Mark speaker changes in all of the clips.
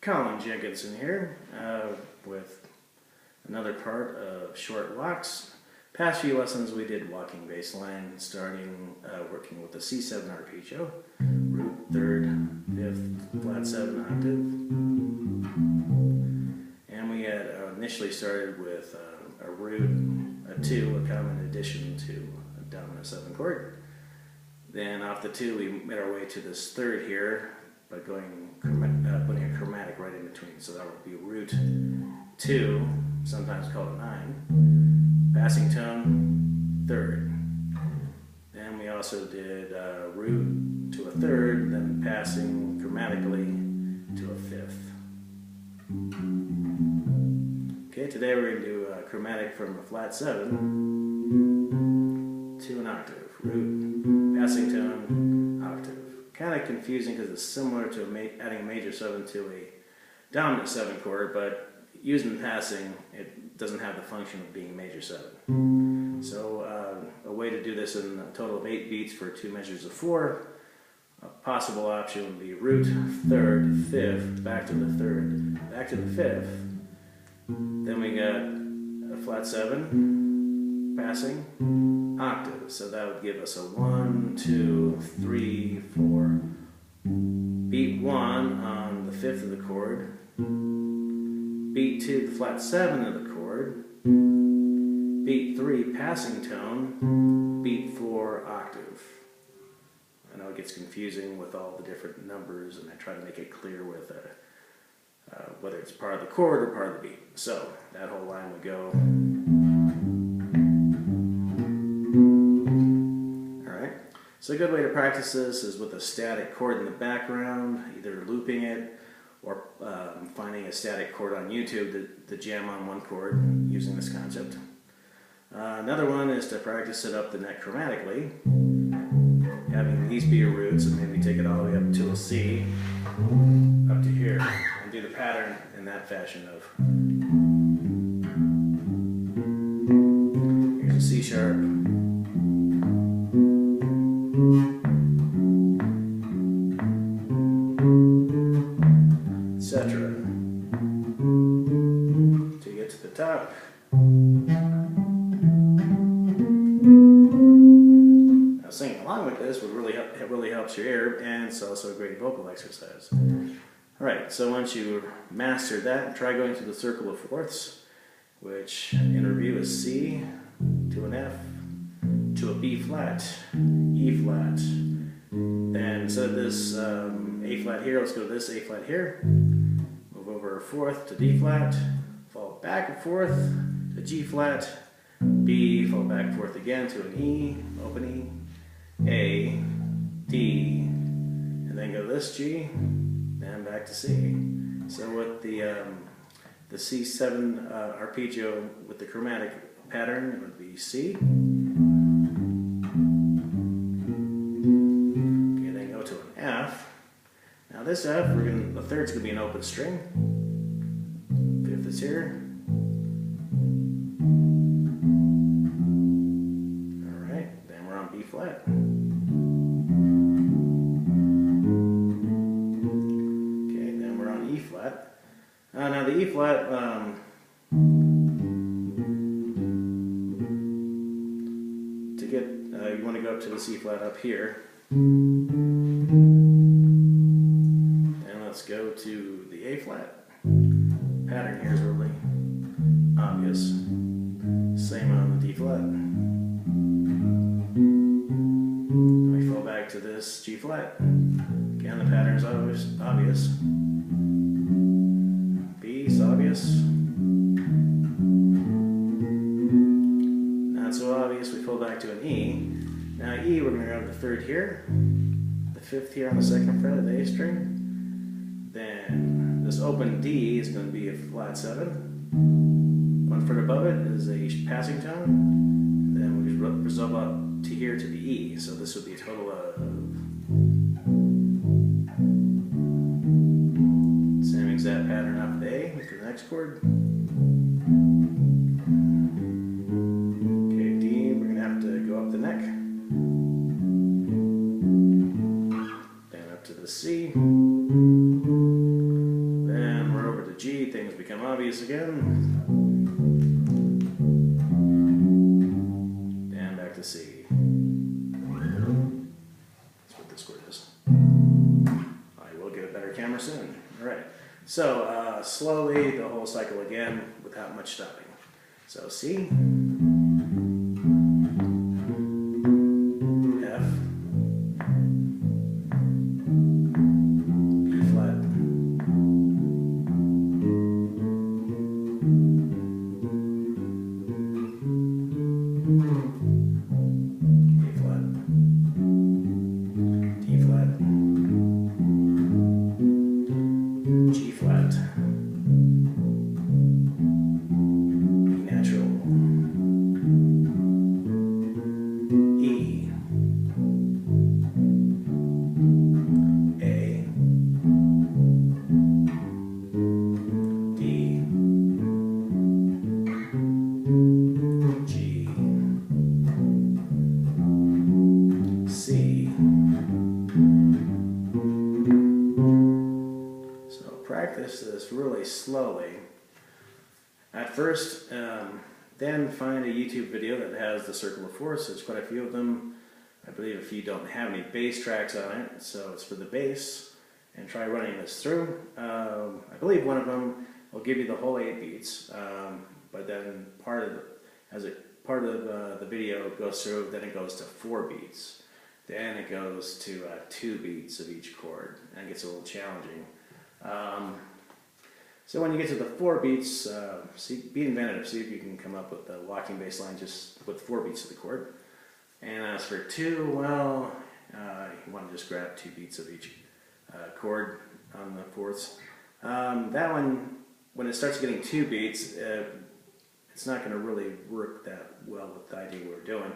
Speaker 1: Colin Jenkinson here with another part of short walks. Past few lessons we did walking bass line, starting working with the C7 arpeggio, root, 3rd, 5th, flat 7 octave. And we had initially started with a root, a 2, a common addition to a dominant 7 chord. Then off the 2 we made our way to this 3rd here, by putting a chromatic right in between. So that would be root 2, sometimes called a 9, passing tone 3rd. Then we also did root to a 3rd, then passing chromatically to a 5th. Okay, today we're going to do a chromatic from a flat 7 to an octave. Root, passing tone, octave. Kind of confusing because it's similar to adding a major 7 to a dominant 7 chord, but using passing, it doesn't have the function of being major 7. So a way to do this in a total of 8 beats for 2 measures of 4. A possible option would be root, 3rd, 5th, back to the 3rd, back to the 5th. Then we got a flat 7, passing, octave. So that would give us a 1, 2, 3, 4. Beat 1 on the 5th of the chord. Beat 2, the flat 7 of the chord. Beat 3, passing tone. Beat 4, octave. I know it gets confusing with all the different numbers, and I try to make it clear with whether it's part of the chord or part of the beat. So that whole line would go. So a good way to practice this is with a static chord in the background, either looping it or finding a static chord on YouTube to jam on one chord using this concept. Another one is to practice it up the neck chromatically, having these be your roots and maybe take it all the way up to a C, up to here, and do the pattern in that fashion of here's a C sharp, etc. To get to the top. Now singing along with this would really help, it really helps your ear, and it's also a great vocal exercise. Alright, so once you master that, try going through the circle of fourths, which in review is C to an F, to a B flat, E flat. Then instead of this A flat here, let's go to this A flat here. Move over a 4th to D flat, fall back a 4th to G flat, B, fall back 4th again to an E, open E, A, D, and then go this G, and back to C. So with the C7 arpeggio with the chromatic pattern, it would be C. Now this F, the 3rd's going to be an open string. 5th is here. Alright, then we're on B flat. Okay, then we're on E flat. Now the E flat, to get, you want to go up to the C flat up here. Let's go to the A flat. Pattern here is really obvious. Same on the D flat. Then we fall back to this G flat. Again, the pattern is obvious. B is obvious. Not so obvious, we fall back to an E. Now E, we're going to grab the 3rd here, the 5th here on the 2nd fret of the A string. Then this open D is going to be a flat 7. 1 fret above it is a passing tone. And then we resolve up to here to the E. So this would be a total of same exact pattern off the A for the next chord. Okay, D, we're going to have to go up the neck. Then up to the C. Then keys again. And back to C. That's what this chord is. I will get a better camera soon. Alright. So, slowly the whole cycle again without much stopping. So C, F, B flat, A flat, D flat, G flat, B natural, E, A, D, G, C. So practice this really slowly. At first, then find a YouTube video that has the circle of fourths. There's quite a few of them. I believe a few don't have any bass tracks on it, so it's for the bass. And try running this through. I believe one of them will give you the whole 8 beats, but then part of the video goes through, then it goes to 4 beats. Then it goes to 2 beats of each chord, and it gets a little challenging. So when you get to the 4 beats, be inventive. See if you can come up with the walking bass line just with 4 beats of the chord. And as for 2, well, you want to just grab 2 beats of each chord on the fourths. That one, when it starts getting 2 beats, it's not going to really work that well with the idea we're doing.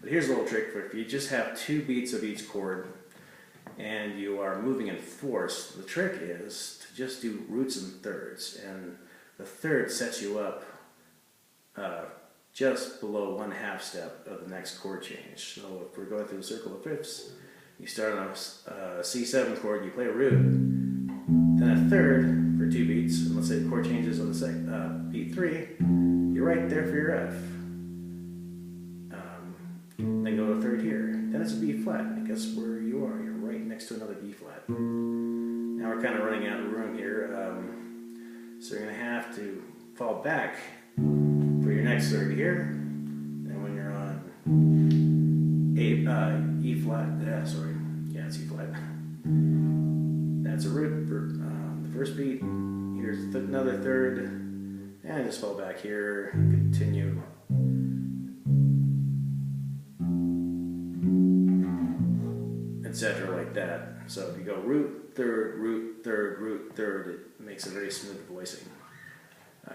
Speaker 1: But here's a little trick for if you just have 2 beats of each chord and you are moving in fourths, the trick is to just do roots and thirds. And the third sets you up just below 1/2 step of the next chord change. So if we're going through the circle of fifths, you start on a C7 chord, you play a root, then a third for 2 beats, and let's say the chord changes on the beat 3, you're right there for your F. Then go to a third here. Then it's a B flat, and guess where you are? You're right next to another B flat. Now we're kind of running out of room here, so you're going to have to fall back for your next third here. Then when you're on E flat, it's E flat. That's a root for the first beat. Here's another third, and just fall back here, continue. Etc. like that. So if you go root, third, root, third, root, third, it makes a very smooth voicing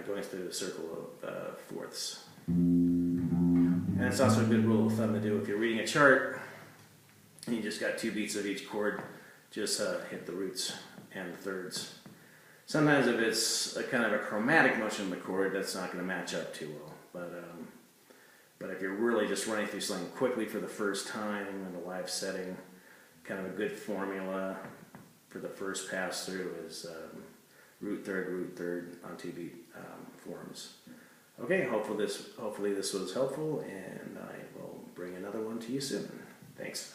Speaker 1: going through the circle of fourths. And it's also a good rule of thumb to do if you're reading a chart and you just got 2 beats of each chord, just hit the roots and the thirds. Sometimes if it's a kind of a chromatic motion of the chord, that's not going to match up too well. But if you're really just running through something quickly for the first time in a live setting, kind of a good formula for the first pass through is root third on 2 beat forms. Okay, hopefully this was helpful, and I will bring another one to you soon. Thanks.